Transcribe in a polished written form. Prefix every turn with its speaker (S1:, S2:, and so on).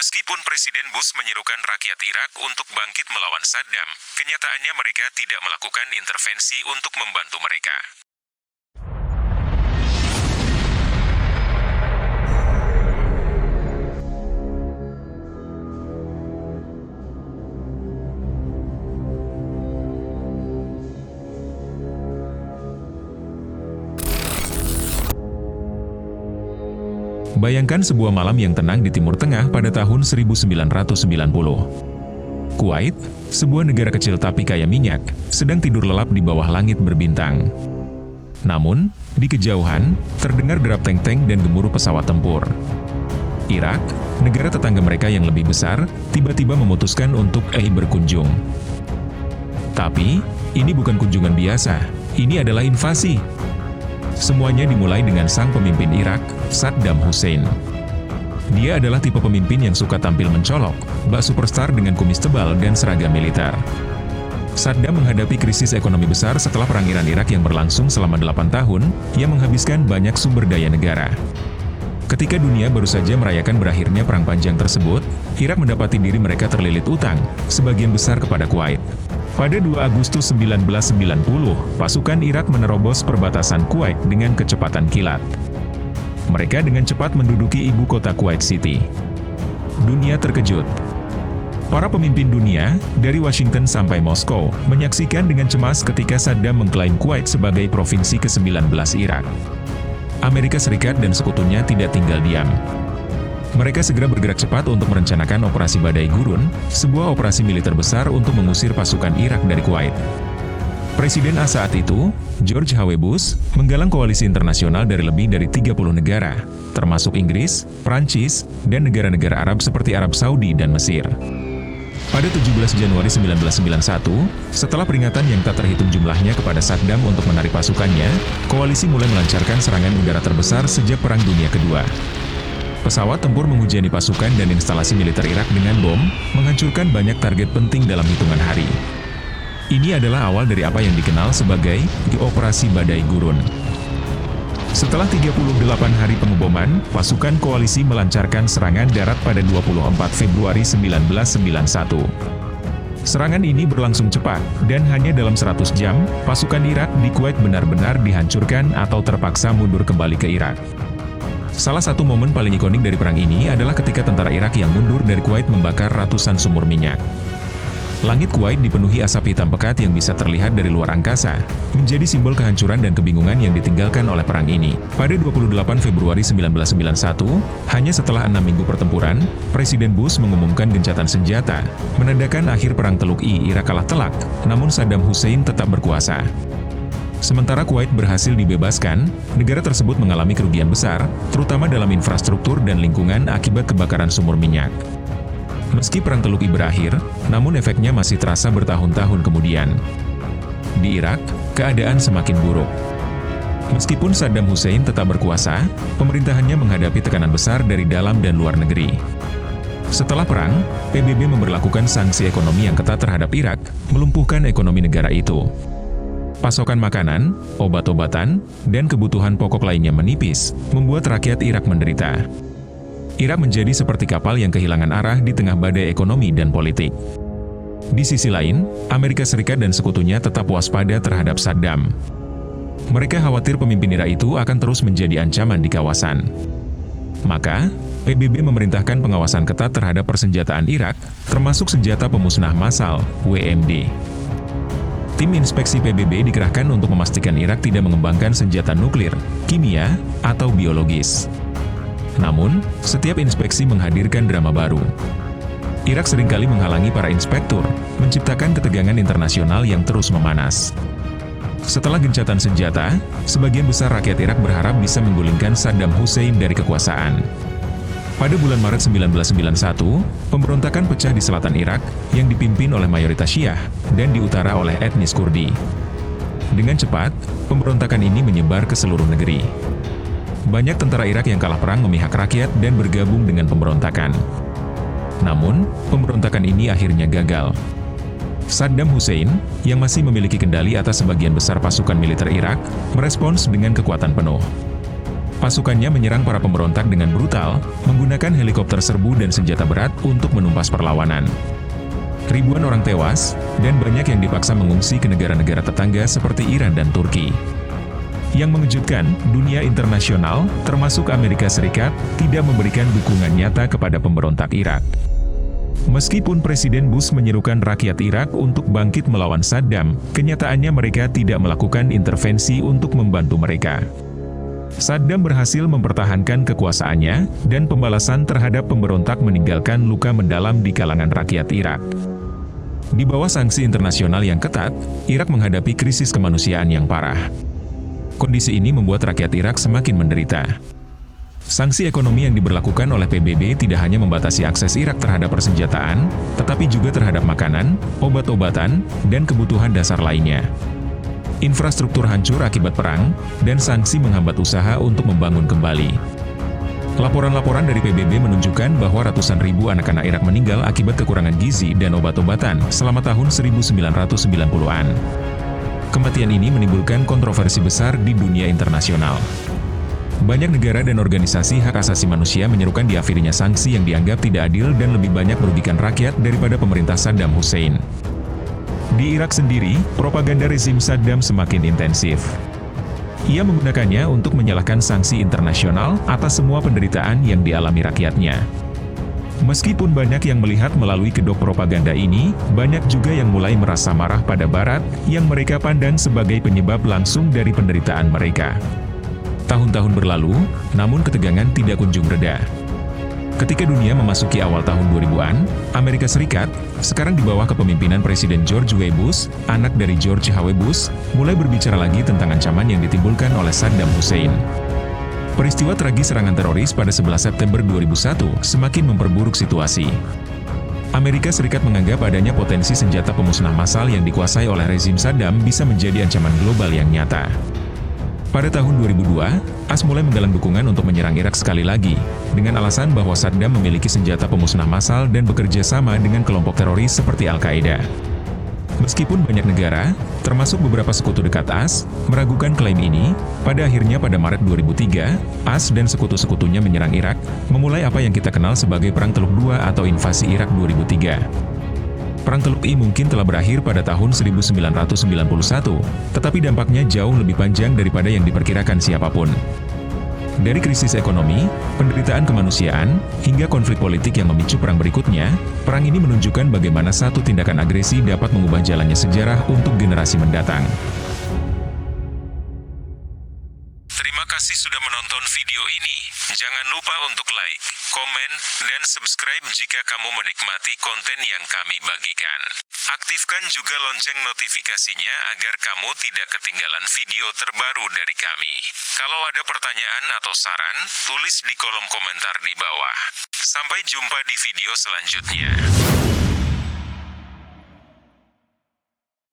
S1: Meskipun Presiden Bush menyerukan rakyat Irak untuk bangkit melawan Saddam, kenyataannya mereka tidak melakukan intervensi untuk membantu mereka.
S2: Bayangkan sebuah malam yang tenang di Timur Tengah pada tahun 1990. Kuwait, sebuah negara kecil tapi kaya minyak, sedang tidur lelap di bawah langit berbintang. Namun, di kejauhan, terdengar derap tank-tank dan gemuruh pesawat tempur. Irak, negara tetangga mereka yang lebih besar, tiba-tiba memutuskan untuk berkunjung. Tapi, ini bukan kunjungan biasa, ini adalah invasi. Semuanya dimulai dengan sang pemimpin Irak, Saddam Hussein. Dia adalah tipe pemimpin yang suka tampil mencolok, bak superstar dengan kumis tebal dan seragam militer. Saddam menghadapi krisis ekonomi besar setelah Perang Iran-Irak yang berlangsung selama 8 tahun, yang menghabiskan banyak sumber daya negara. Ketika dunia baru saja merayakan berakhirnya perang panjang tersebut, Irak mendapati diri mereka terlilit utang, sebagian besar kepada Kuwait. Pada 2 Agustus 1990, pasukan Irak menerobos perbatasan Kuwait dengan kecepatan kilat. Mereka dengan cepat menduduki ibu kota Kuwait City. Dunia terkejut. Para pemimpin dunia, dari Washington sampai Moskow, menyaksikan dengan cemas ketika Saddam mengklaim Kuwait sebagai provinsi ke-19 Irak. Amerika Serikat dan sekutunya tidak tinggal diam. Mereka segera bergerak cepat untuk merencanakan Operasi Badai Gurun, sebuah operasi militer besar untuk mengusir pasukan Irak dari Kuwait. Presiden saat itu, George H.W. Bush, menggalang koalisi internasional dari lebih dari 30 negara, termasuk Inggris, Prancis, dan negara-negara Arab seperti Arab Saudi dan Mesir. Pada 17 Januari 1991, setelah peringatan yang tak terhitung jumlahnya kepada Saddam untuk menarik pasukannya, koalisi mulai melancarkan serangan udara terbesar sejak Perang Dunia Kedua. Pesawat tempur menghujani pasukan dan instalasi militer Irak dengan bom, menghancurkan banyak target penting dalam hitungan hari. Ini adalah awal dari apa yang dikenal sebagai Operasi Badai Gurun. Setelah 38 hari pengeboman, pasukan koalisi melancarkan serangan darat pada 24 Februari 1991. Serangan ini berlangsung cepat, dan hanya dalam 100 jam, pasukan Irak di Kuwait benar-benar dihancurkan atau terpaksa mundur kembali ke Irak. Salah satu momen paling ikonik dari perang ini adalah ketika tentara Irak yang mundur dari Kuwait membakar ratusan sumur minyak. Langit Kuwait dipenuhi asap hitam pekat yang bisa terlihat dari luar angkasa, menjadi simbol kehancuran dan kebingungan yang ditinggalkan oleh perang ini. Pada 28 Februari 1991, hanya setelah 6 minggu pertempuran, Presiden Bush mengumumkan gencatan senjata, menandakan akhir perang Teluk Irak kalah telak, namun Saddam Hussein tetap berkuasa. Sementara Kuwait berhasil dibebaskan, negara tersebut mengalami kerugian besar, terutama dalam infrastruktur dan lingkungan akibat kebakaran sumur minyak. Meski Perang Teluk I berakhir, namun efeknya masih terasa bertahun-tahun kemudian. Di Irak, keadaan semakin buruk. Meskipun Saddam Hussein tetap berkuasa, pemerintahannya menghadapi tekanan besar dari dalam dan luar negeri. Setelah perang, PBB memberlakukan sanksi ekonomi yang ketat terhadap Irak, melumpuhkan ekonomi negara itu. Pasokan makanan, obat-obatan, dan kebutuhan pokok lainnya menipis, membuat rakyat Irak menderita. Irak menjadi seperti kapal yang kehilangan arah di tengah badai ekonomi dan politik. Di sisi lain, Amerika Serikat dan sekutunya tetap waspada terhadap Saddam. Mereka khawatir pemimpin Irak itu akan terus menjadi ancaman di kawasan. Maka, PBB memerintahkan pengawasan ketat terhadap persenjataan Irak, termasuk senjata pemusnah massal, WMD. Tim inspeksi PBB dikerahkan untuk memastikan Irak tidak mengembangkan senjata nuklir, kimia, atau biologis. Namun, setiap inspeksi menghadirkan drama baru. Irak seringkali menghalangi para inspektur, menciptakan ketegangan internasional yang terus memanas. Setelah gencatan senjata, sebagian besar rakyat Irak berharap bisa menggulingkan Saddam Hussein dari kekuasaan. Pada bulan Maret 1991, pemberontakan pecah di selatan Irak, yang dipimpin oleh mayoritas Syiah, dan di utara oleh etnis Kurdi. Dengan cepat, pemberontakan ini menyebar ke seluruh negeri. Banyak tentara Irak yang kalah perang memihak rakyat dan bergabung dengan pemberontakan. Namun, pemberontakan ini akhirnya gagal. Saddam Hussein, yang masih memiliki kendali atas sebagian besar pasukan militer Irak, merespons dengan kekuatan penuh. pasukannya menyerang para pemberontak dengan brutal, menggunakan helikopter serbu dan senjata berat untuk menumpas perlawanan. Ribuan orang tewas, dan banyak yang dipaksa mengungsi ke negara-negara tetangga seperti Iran dan Turki. Yang mengejutkan, dunia internasional, termasuk Amerika Serikat, tidak memberikan dukungan nyata kepada pemberontak Irak. Meskipun Presiden Bush menyerukan rakyat Irak untuk bangkit melawan Saddam, kenyataannya mereka tidak melakukan intervensi untuk membantu mereka. Saddam berhasil mempertahankan kekuasaannya, dan pembalasan terhadap pemberontak meninggalkan luka mendalam di kalangan rakyat Irak. Di bawah sanksi internasional yang ketat, Irak menghadapi krisis kemanusiaan yang parah. Kondisi ini membuat rakyat Irak semakin menderita. Sanksi ekonomi yang diberlakukan oleh PBB tidak hanya membatasi akses Irak terhadap persenjataan, tetapi juga terhadap makanan, obat-obatan, dan kebutuhan dasar lainnya. Infrastruktur hancur akibat perang, dan sanksi menghambat usaha untuk membangun kembali. Laporan-laporan dari PBB menunjukkan bahwa ratusan ribu anak-anak Irak meninggal akibat kekurangan gizi dan obat-obatan selama tahun 1990-an. Kematian ini menimbulkan kontroversi besar di dunia internasional. Banyak negara dan organisasi hak asasi manusia menyerukan diakhirinya sanksi yang dianggap tidak adil dan lebih banyak merugikan rakyat daripada pemerintah Saddam Hussein. Di Irak sendiri, propaganda rezim Saddam semakin intensif. Ia menggunakannya untuk menyalahkan sanksi internasional atas semua penderitaan yang dialami rakyatnya. Meskipun banyak yang melihat melalui kedok propaganda ini, banyak juga yang mulai merasa marah pada Barat, yang mereka pandang sebagai penyebab langsung dari penderitaan mereka. Tahun-tahun berlalu, namun ketegangan tidak kunjung reda. Ketika dunia memasuki awal tahun 2000-an, Amerika Serikat, sekarang di bawah kepemimpinan Presiden George W. Bush, anak dari George H.W. Bush, mulai berbicara lagi tentang ancaman yang ditimbulkan oleh Saddam Hussein. Peristiwa tragis serangan teroris pada 11 September 2001 semakin memperburuk situasi. Amerika Serikat menganggap adanya potensi senjata pemusnah massal yang dikuasai oleh rezim Saddam bisa menjadi ancaman global yang nyata. Pada tahun 2002, AS mulai menggalang dukungan untuk menyerang Irak sekali lagi, dengan alasan bahwa Saddam memiliki senjata pemusnah massal dan bekerja sama dengan kelompok teroris seperti Al-Qaeda. Meskipun banyak negara, termasuk beberapa sekutu dekat AS, meragukan klaim ini, pada akhirnya pada Maret 2003, AS dan sekutu-sekutunya menyerang Irak, memulai apa yang kita kenal sebagai Perang Teluk II atau Invasi Irak 2003. Perang Teluk I mungkin telah berakhir pada tahun 1991, tetapi dampaknya jauh lebih panjang daripada yang diperkirakan siapapun. Dari krisis ekonomi, penderitaan kemanusiaan, hingga konflik politik yang memicu perang berikutnya, perang ini menunjukkan bagaimana satu tindakan agresi dapat mengubah jalannya sejarah untuk generasi mendatang.
S1: Terima kasih sudah menonton video ini. Jangan lupa untuk like, komen, dan subscribe jika kamu menikmati konten yang kami bagikan. Aktifkan juga lonceng notifikasinya agar kamu tidak ketinggalan video terbaru dari kami. Kalau ada pertanyaan atau saran, tulis di kolom komentar di bawah. Sampai jumpa di video selanjutnya.